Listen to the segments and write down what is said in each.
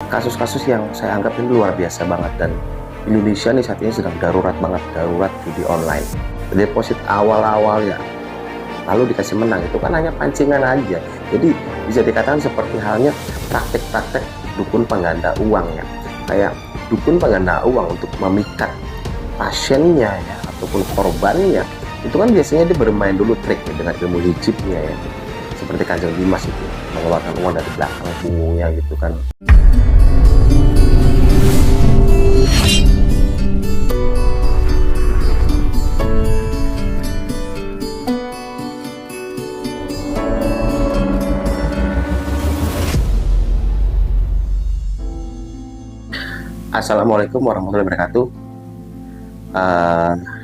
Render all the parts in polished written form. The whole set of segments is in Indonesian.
kasus-kasus yang saya anggap ini luar biasa banget, dan Indonesia nih saat ini sedang darurat banget, darurat judi online. Deposit awal-awal ya, lalu dikasih menang, itu kan hanya pancingan aja. Jadi bisa dikatakan seperti halnya praktek-praktek dukun pengganda uang ya. Kayak dukun pengganda uang untuk memikat pasiennya ya, ataupun korbannya. Itu kan biasanya dia bermain dulu trik ya, dengan ilmu hijibnya ya. Seperti Kanjeng Dimas itu, mengeluarkan uang dari belakang punggungnya gitu kan. Assalamualaikum warahmatullahi wabarakatuh.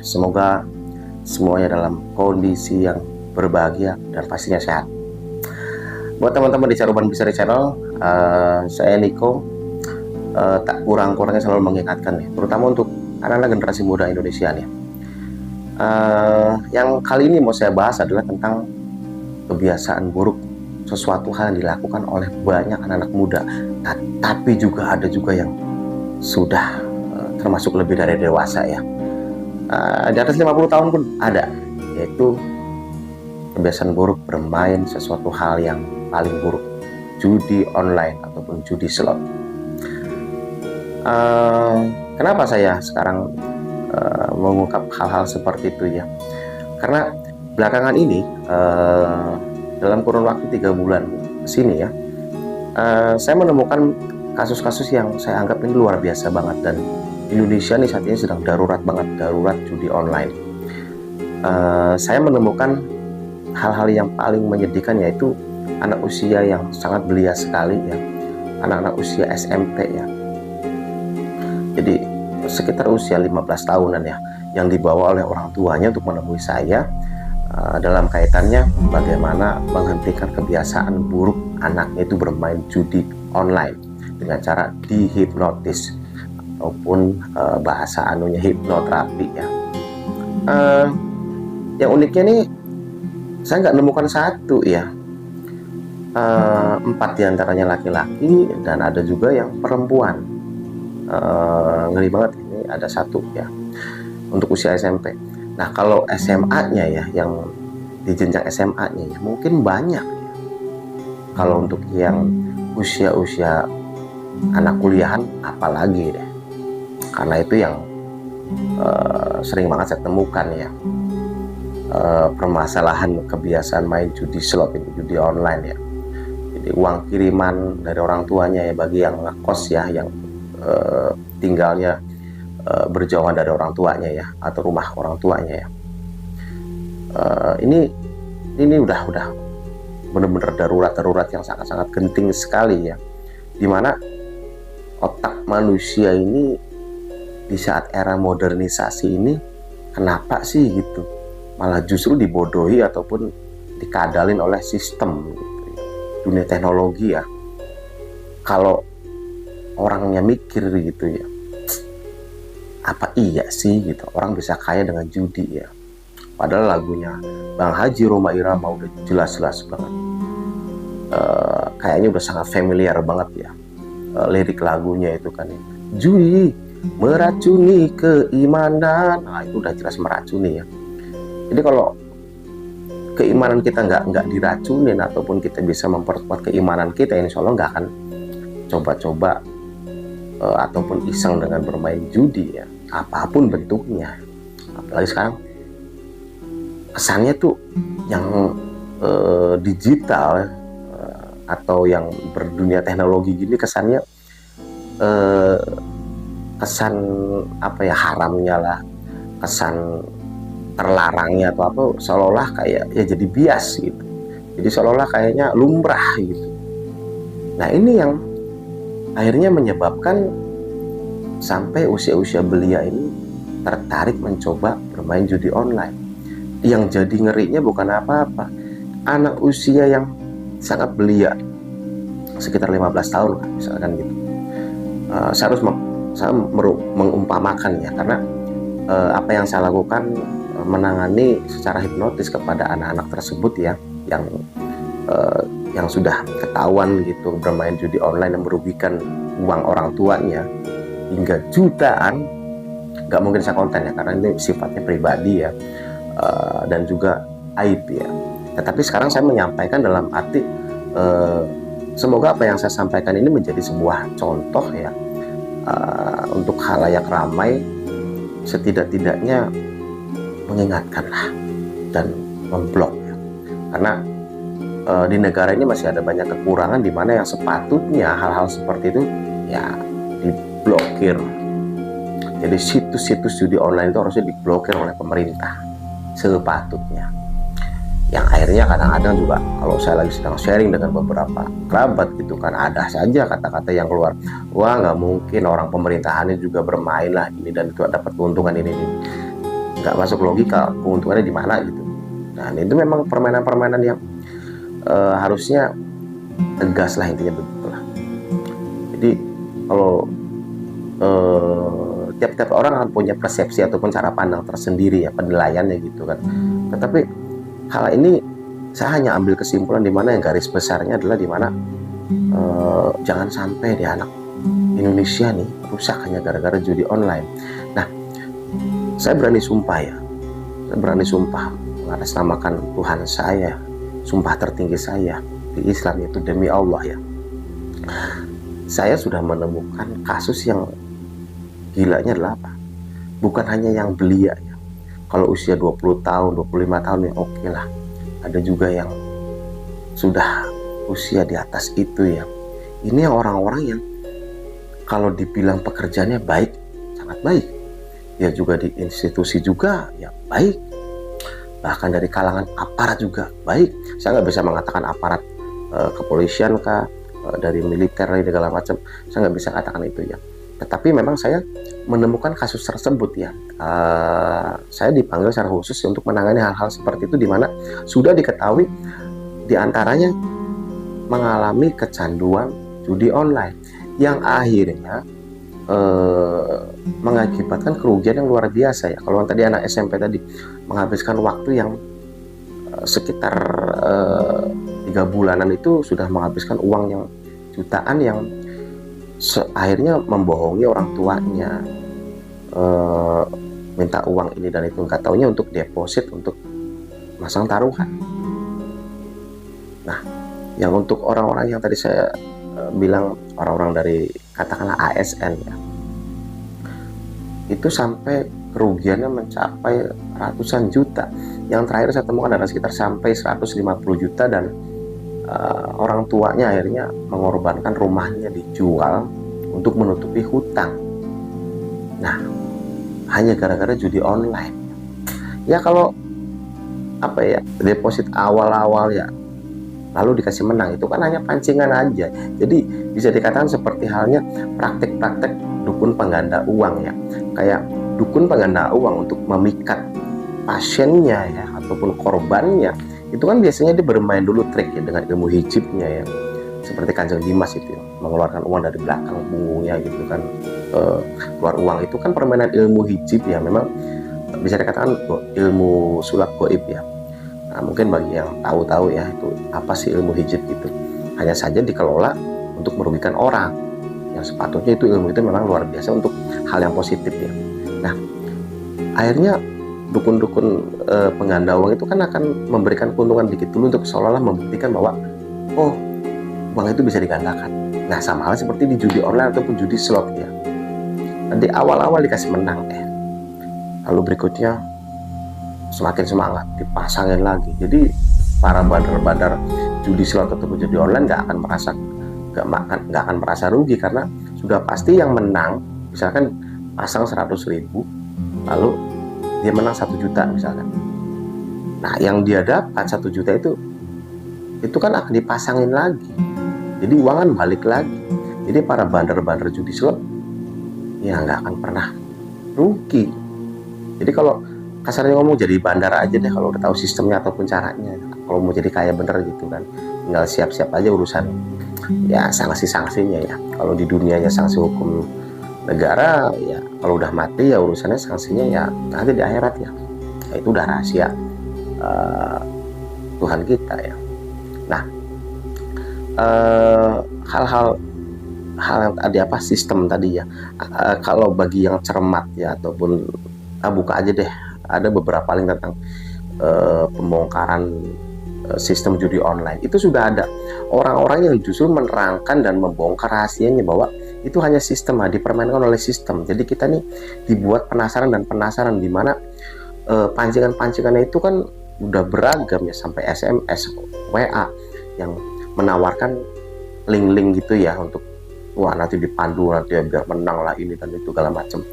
Semoga semuanya dalam kondisi yang berbahagia dan pastinya sehat. Buat teman-teman di Caruban Misteri Channel, saya Niko, tak kurang-kurangnya selalu mengingatkan nih, terutama untuk anak-anak generasi muda Indonesia nih. Yang kali ini mau saya bahas adalah tentang kebiasaan buruk, sesuatu hal yang dilakukan oleh banyak anak-anak muda, tapi juga ada juga yang sudah termasuk lebih dari dewasa ya, di atas 50 tahun pun ada, yaitu kebiasaan buruk bermain sesuatu hal yang paling buruk, judi online ataupun judi slot. Kenapa saya sekarang mengungkap hal-hal seperti itu ya, karena belakangan ini dalam kurun waktu 3 bulan kesini ya, saya menemukan kasus-kasus yang saya anggap ini luar biasa banget, dan Indonesia nih saat ini sedang darurat banget, darurat judi online. Saya menemukan hal-hal yang paling menyedihkan, yaitu anak usia yang sangat belia sekali ya, anak-anak usia SMP ya. Jadi sekitar usia 15 tahunan ya, yang dibawa oleh orang tuanya untuk menemui saya dalam kaitannya bagaimana menghentikan kebiasaan buruk anaknya itu bermain judi online dengan cara dihipnotis ataupun bahasa anunya hipnoterapi ya. Yang uniknya nih, saya nggak nemukan satu ya, 4 diantaranya laki-laki dan ada juga yang perempuan. Ngeri banget, ini ada 1 ya untuk usia SMP. Nah kalau SMA-nya ya, yang di jenjang SMA-nya ya, mungkin banyak ya. Kalau untuk yang usia-usia anak kuliahan apalagi deh, karena itu yang sering banget saya temukan ya, permasalahan kebiasaan main judi slot ini, judi online ya. Jadi uang kiriman dari orang tuanya ya, bagi yang ngekos ya, yang tinggalnya berjauhan dari orang tuanya ya, atau rumah orang tuanya ya. Ini udah benar-benar darurat yang sangat-sangat genting sekali ya, dimana otak manusia ini di saat era modernisasi ini, kenapa sih gitu malah justru dibodohi ataupun dikadalin oleh sistem gitu ya, dunia teknologi ya. Kalau orangnya mikir gitu ya, apa iya sih gitu orang bisa kaya dengan judi ya, padahal lagunya Bang Haji Rhoma Irama udah jelas-jelas banget, kayaknya udah sangat familiar banget ya, lirik lagunya itu kan, judi meracuni keimanan. Nah itu udah jelas meracuni ya. Jadi kalau keimanan kita nggak diracunin, ataupun kita bisa memperkuat keimanan kita, insya Allah nggak akan coba-coba ataupun iseng dengan bermain judi ya, apapun bentuknya. Apalagi sekarang kesannya tuh yang digital atau yang berdunia teknologi gini, kesannya kesan apa ya, haramnya lah, kesan terlarangnya atau apa, seolah-olah kayak ya jadi bias gitu, jadi seolah-olah kayaknya lumrah gitu. Nah ini yang akhirnya menyebabkan sampai usia-usia belia ini tertarik mencoba bermain judi online. Yang jadi ngerinya bukan apa-apa, anak usia yang sangat belia, sekitar 15 tahun kan, misalkan gitu. Saya mengumpamakan ya, karena apa yang saya lakukan menangani secara hipnotis kepada anak-anak tersebut ya, yang yang sudah ketahuan gitu bermain judi online yang merugikan uang orang tuanya hingga jutaan, nggak mungkin saya konten ya karena ini sifatnya pribadi ya, dan juga aib ya. Tetapi sekarang saya menyampaikan dalam arti semoga apa yang saya sampaikan ini menjadi sebuah contoh ya, untuk khalayak ramai, setidak-tidaknya mengingatkanlah dan memblok ya. Karena di negara ini masih ada banyak kekurangan di mana yang sepatutnya hal-hal seperti itu ya diblokir. Jadi situs-situs judi online itu harusnya diblokir oleh pemerintah sepatutnya. Yang akhirnya kadang-kadang juga kalau saya lagi sedang sharing dengan beberapa kerabat gitu kan, ada saja kata-kata yang keluar, wah nggak mungkin orang pemerintahannya juga bermain lah ini dan itu dapat keuntungan ini. Nggak masuk logika, keuntungannya di mana gitu. Nah itu memang permainan-permainan yang harusnya tegas lah, intinya begitulah. Jadi kalau tiap-tiap orang punya persepsi ataupun cara pandang tersendiri ya, penilaiannya gitu kan. Tetapi hal ini saya hanya ambil kesimpulan di mana yang garis besarnya adalah di mana jangan sampai di anak Indonesia nih rusak hanya gara-gara judi online. Nah, saya berani sumpah ya, saya berani sumpah mengatasnamakan Tuhan saya, sumpah tertinggi saya di Islam, itu demi Allah ya, saya sudah menemukan kasus yang gilanya adalah apa? Bukan hanya yang belia ya. Kalau usia 20 tahun, 25 tahun ya oke lah. Ada juga yang sudah usia di atas itu ya. Ini yang orang-orang yang kalau dibilang pekerjaannya baik, sangat baik. Ya juga di institusi juga ya baik. Bahkan dari kalangan aparat juga baik. Saya nggak bisa mengatakan aparat kepolisian kah, dari militer dan segala macam. Saya nggak bisa katakan itu ya. Tetapi memang saya menemukan kasus tersebut ya. Saya dipanggil secara khusus untuk menangani hal-hal seperti itu di mana sudah diketahui diantaranya mengalami kecanduan judi online yang akhirnya mengakibatkan kerugian yang luar biasa ya. Kalau tadi anak SMP tadi menghabiskan waktu yang sekitar 3 bulanan itu sudah menghabiskan uang yang jutaan yang akhirnya membohongi orang tuanya, minta uang ini dan itu, nggak taunya untuk deposit untuk masang taruhan. Nah, yang untuk orang-orang yang tadi saya bilang orang-orang dari katakanlah ASN ya, itu sampai kerugiannya mencapai ratusan juta. Yang terakhir saya temukan adalah sekitar sampai 150 juta dan orang tuanya akhirnya mengorbankan rumahnya dijual untuk menutupi hutang. Nah, hanya gara-gara judi online. Ya kalau apa ya, deposit awal-awal ya lalu dikasih menang, itu kan hanya pancingan aja. Jadi bisa dikatakan seperti halnya praktek-praktek dukun pengganda uang ya. Kayak dukun pengganda uang untuk memikat pasiennya ya ataupun korbannya, itu kan biasanya dia bermain dulu trik ya dengan ilmu hijibnya ya, seperti Kanjeng Dimas itu ya, mengeluarkan uang dari belakang punggungnya gitu kan, keluar uang. Itu kan permainan ilmu hijib ya, memang bisa dikatakan ilmu sulap goib ya. Nah, mungkin bagi yang tahu-tahu ya itu apa sih ilmu hijib itu, hanya saja dikelola untuk merugikan orang yang sepatutnya itu ilmu itu memang luar biasa untuk hal yang positif ya. Nah, akhirnya dukun-dukun pengganda uang itu kan akan memberikan keuntungan dikit dulu untuk seolah-olah membuktikan bahwa oh, uang itu bisa digandakan. Nah, sama halnya seperti di judi online ataupun judi slot ya. Nanti awal-awal dikasih menang lalu berikutnya semakin semangat dipasangin lagi. Jadi para bandar-bandar judi slot ataupun judi online nggak akan merasa rugi karena sudah pasti yang menang misalkan pasang 100.000 lalu dia menang 1 juta misalkan. Nah, yang dia dapat 1 juta itu kan akan dipasangin lagi. Jadi uang kan balik lagi. Jadi para bandar-bandar judi slot ya nggak akan pernah rugi. Jadi kalau kasarnya ngomong jadi bandar aja deh kalau udah tahu sistemnya ataupun caranya. Kalau mau jadi kaya bener gitu kan, tinggal siap-siap aja urusan ya sanksi-sanksinya ya. Kalau di dunianya sanksi hukum negara ya, kalau udah mati ya urusannya sanksinya ya nanti di akhirat ya. Ya itu udah rahasia Tuhan kita ya. Nah, hal-hal yang tadi apa sistem tadi ya. Kalau bagi yang cermat ya ataupun buka aja deh, ada beberapa link tentang pembongkaran sistem judi online. Itu sudah ada orang-orang yang justru menerangkan dan membongkar rahasianya bahwa itu hanya sistem, dipermainkan oleh sistem. Jadi kita nih dibuat penasaran dan penasaran, di mana pancingan-pancingannya itu kan udah beragam ya, sampai SMS, WA yang menawarkan link-link gitu ya, untuk wah nanti dipandu nanti ya biar menang lah ini dan itu segala macam.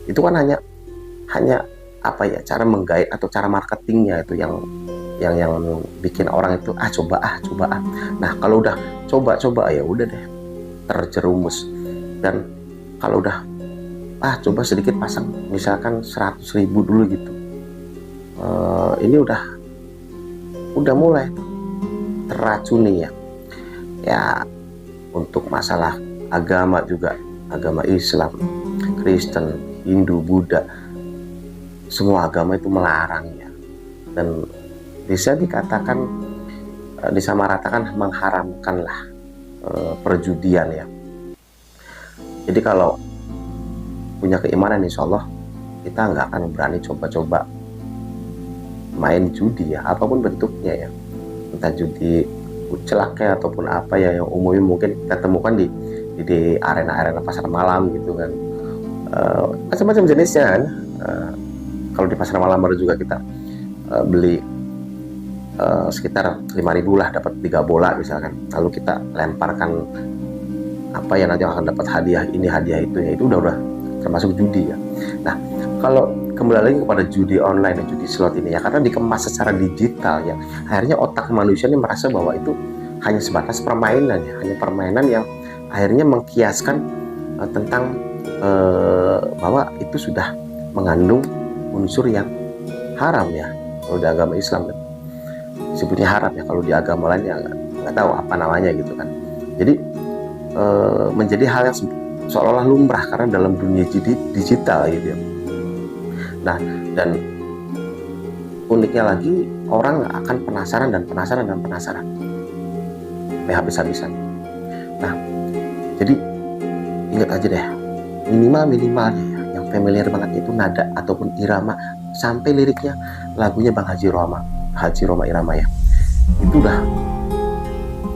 Itu kan hanya apa ya, cara menggait atau cara marketingnya itu yang bikin orang itu coba. Nah kalau udah coba ya udah deh terjerumus. Dan kalau udah coba sedikit pasang misalkan 100.000 dulu gitu, ini udah mulai terracuni ya. Untuk masalah agama juga, agama Islam, Kristen, Hindu, Buddha, semua agama itu melarang ya, dan bisa dikatakan disamaratakan mengharamkan lah perjudian ya. Jadi kalau punya keimanan, insya Allah kita nggak akan berani coba-coba main judi ya, apapun bentuknya ya, entah judi celaka ataupun apa ya, yang umumnya mungkin kita temukan di arena-arena pasar malam gitu kan, macam-macam jenisnya kan. Kalau di pasar malam baru juga kita beli sekitar 5.000 lah, dapat 3 bola misalkan, lalu kita lemparkan apa ya, nanti akan dapat hadiah ini hadiah itu ya, itu udah termasuk judi ya. Nah kalau kembali lagi kepada judi online dan judi slot ini ya, karena dikemas secara digital ya, akhirnya otak manusia ini merasa bahwa itu hanya sebatas permainan ya, hanya permainan yang akhirnya mengkiaskan tentang bahwa itu sudah mengandung unsur yang haram ya. Kalau di agama Islam disebutnya haram ya, kalau di agama lain ya nggak tahu apa namanya gitu kan. Jadi menjadi hal yang seolah-olah lumrah karena dalam dunia digital gitu ya. Nah, dan uniknya lagi, orang akan penasaran sampai habis-habisan. Nah, jadi ingat aja deh, minimalnya ya, yang familiar banget itu nada ataupun irama, sampai liriknya lagunya Bang Haji Roma Irama ya. Itu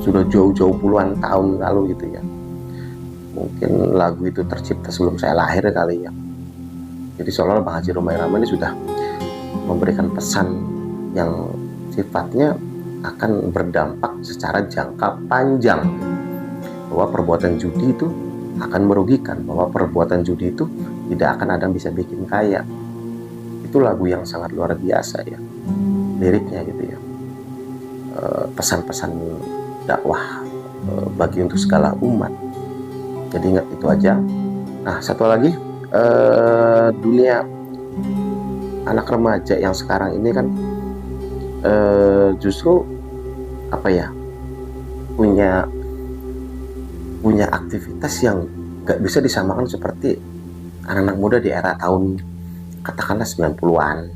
sudah jauh-jauh puluhan tahun lalu gitu ya. Mungkin lagu itu tercipta sebelum saya lahir kali ya. Jadi seolah-olah Bang Haji Roma Irama ini sudah memberikan pesan yang sifatnya akan berdampak secara jangka panjang, bahwa perbuatan judi itu akan merugikan, bahwa perbuatan judi itu tidak akan ada yang bisa bikin kaya. Itu lagu yang sangat luar biasa ya, liriknya gitu ya, pesan-pesan dakwah bagi untuk segala umat. Jadi ingat itu aja. Nah satu lagi, dunia anak remaja yang sekarang ini kan justru apa ya, punya aktivitas yang gak bisa disamakan seperti anak-anak muda di era tahun katakanlah 90-an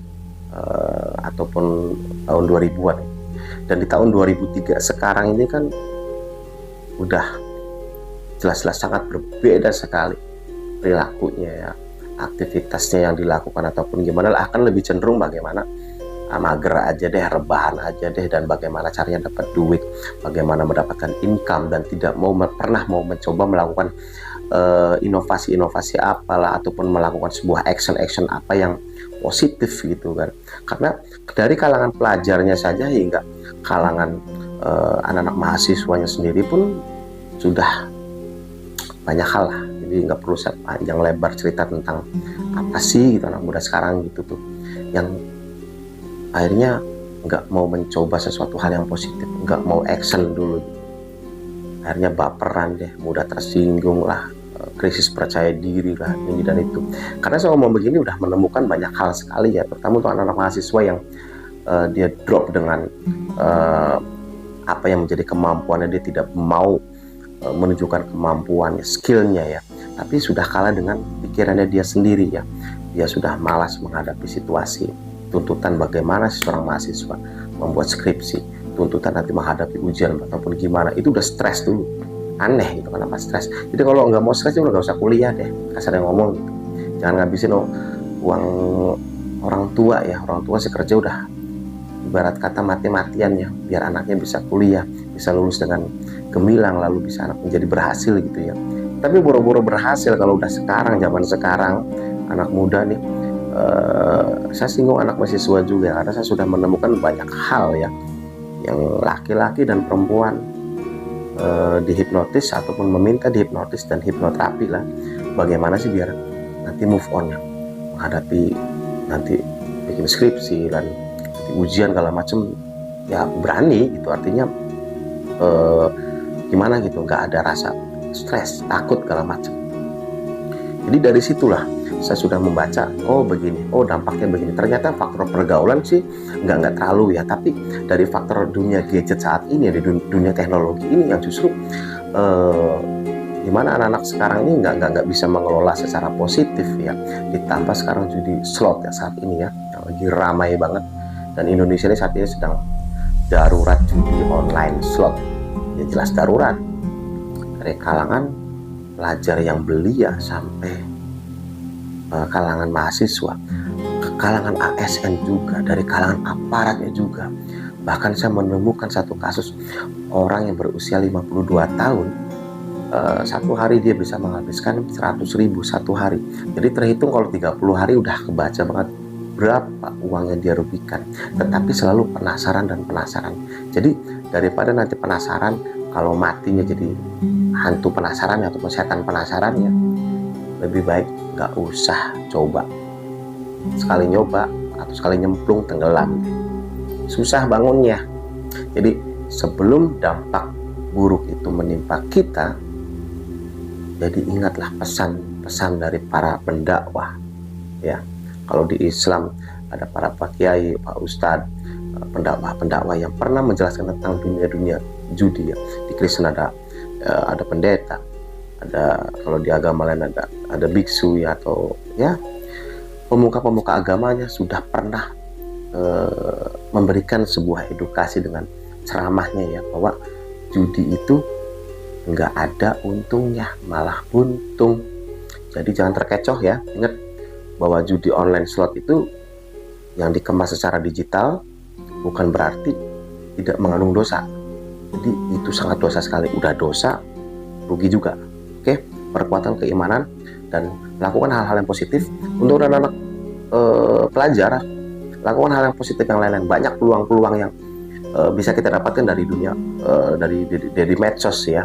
ataupun tahun 2000-an. Dan di tahun 2003 sekarang ini kan udah jelas-jelas sangat berbeda sekali perilakunya ya, aktivitasnya yang dilakukan ataupun gimana lah, akan lebih cenderung bagaimana mager aja deh, rebahan aja deh, dan bagaimana caranya dapat duit, bagaimana mendapatkan income, dan tidak pernah mau mencoba melakukan inovasi-inovasi apalah ataupun melakukan sebuah action apa yang positif gitu kan. Karena dari kalangan pelajarnya saja hingga kalangan anak-anak mahasiswanya sendiri pun sudah banyak hal lah. Jadi nggak perlu panjang lebar cerita tentang apa sih gitu anak muda sekarang gitu tuh, yang akhirnya nggak mau mencoba sesuatu hal yang positif, nggak mau action dulu, akhirnya baperan deh, mudah tersinggung lah, krisis percaya diri lah, ini dan itu. Karena saya ngomong begini udah menemukan banyak hal sekali ya, terutama untuk anak-anak mahasiswa yang dia drop dengan apa yang menjadi kemampuannya, dia tidak mau menunjukkan kemampuannya, skillnya ya, tapi sudah kalah dengan pikirannya dia sendiri ya. Dia sudah malas menghadapi situasi tuntutan bagaimana seorang mahasiswa membuat skripsi, tuntutan nanti menghadapi ujian ataupun gimana, itu udah stres dulu. Aneh gitu, kenapa stres? Jadi kalau nggak mau stres udah nggak usah kuliah deh, kasarnya ngomong gitu. Jangan ngabisin uang orang tua ya. Orang tua sih kerja udah ibarat kata mati-matian ya, biar anaknya bisa kuliah, bisa lulus dengan gemilang, lalu bisa anak menjadi berhasil gitu ya. Tapi boro-boro berhasil kalau udah sekarang, zaman sekarang anak muda nih, saya singgung anak mahasiswa juga karena saya sudah menemukan banyak hal ya, yang laki-laki dan perempuan dihipnotis ataupun meminta dihipnotis dan hipnoterapi lah. Bagaimana sih biar nanti move on ya, menghadapi nanti bikin skripsi dan nanti ujian segala macem ya, berani gitu. Artinya gimana gitu, nggak ada rasa stres, takut segala macem. Jadi dari situlah saya sudah membaca, oh begini, oh dampaknya begini. Ternyata faktor pergaulan sih nggak terlalu ya, tapi dari faktor dunia gadget saat ini, di dunia teknologi ini yang justru dimana anak-anak sekarang ini nggak bisa mengelola secara positif ya. Ditambah sekarang judi slot ya saat ini ya, yang lagi ramai banget, dan Indonesia ini saat ini sedang darurat judi online slot. Ya jelas darurat, dari kalangan pelajar yang belia sampai kalangan mahasiswa, kalangan ASN juga, dari kalangan aparatnya juga. Bahkan saya menemukan satu kasus orang yang berusia 52 tahun, satu hari dia bisa menghabiskan 100.000 satu hari. Jadi terhitung kalau 30 hari udah kebaca banget berapa uang yang dia rugikan. Tetapi selalu penasaran dan penasaran. Jadi daripada nanti penasaran, kalau matinya jadi hantu penasaran atau setan penasaran ya, lebih baik nggak usah coba. Sekali nyoba atau sekali nyemplung tenggelam, susah bangunnya. Jadi sebelum dampak buruk itu menimpa kita, jadi ingatlah pesan-pesan dari para pendakwah ya. Kalau di Islam ada para pak kiai, pak ustadz, pendakwah-pendakwah yang pernah menjelaskan tentang dunia-dunia judi ya. Di Kristen ada pendeta, ada, kalau di agama lain ada biksu ya, atau ya pemuka-pemuka agamanya sudah pernah memberikan sebuah edukasi dengan ceramahnya ya, bahwa judi itu nggak ada untungnya, malah buntung. Jadi jangan terkecoh ya. Ingat bahwa judi online slot itu yang dikemas secara digital bukan berarti tidak mengandung dosa. Jadi itu sangat dosa sekali. Udah dosa, rugi juga. Oke, perkuatan keimanan dan lakukan hal-hal yang positif. Untuk anak-anak pelajar, lakukan hal yang positif yang lain-lain. Banyak peluang-peluang yang bisa kita dapatkan dari dunia, dari medsos ya.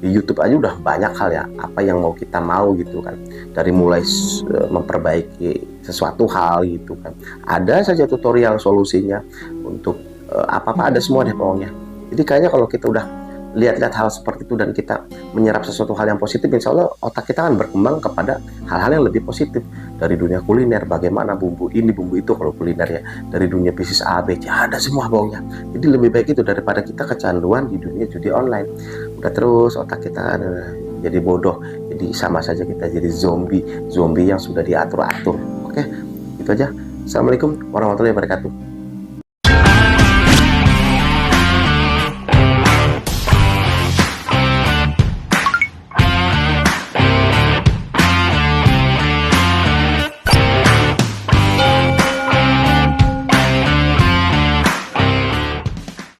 Di YouTube aja udah banyak hal ya, apa yang mau kita mau gitu kan. Dari mulai memperbaiki sesuatu hal gitu kan. Ada saja tutorial solusinya untuk apa-apa, ada semua deh pokoknya. Jadi kayaknya kalau kita udah lihat-lihat hal seperti itu dan kita menyerap sesuatu hal yang positif, insya Allah otak kita akan berkembang kepada hal-hal yang lebih positif. Dari dunia kuliner, bagaimana bumbu ini, bumbu itu kalau kuliner ya. Dari dunia bisnis A, B, C, ada semua pokoknya. Jadi lebih baik itu daripada kita kecanduan di dunia judi online. Udah terus otak kita jadi bodoh, jadi sama saja kita jadi zombie yang sudah diatur-atur. Oke, itu aja. Assalamualaikum warahmatullahi wabarakatuh.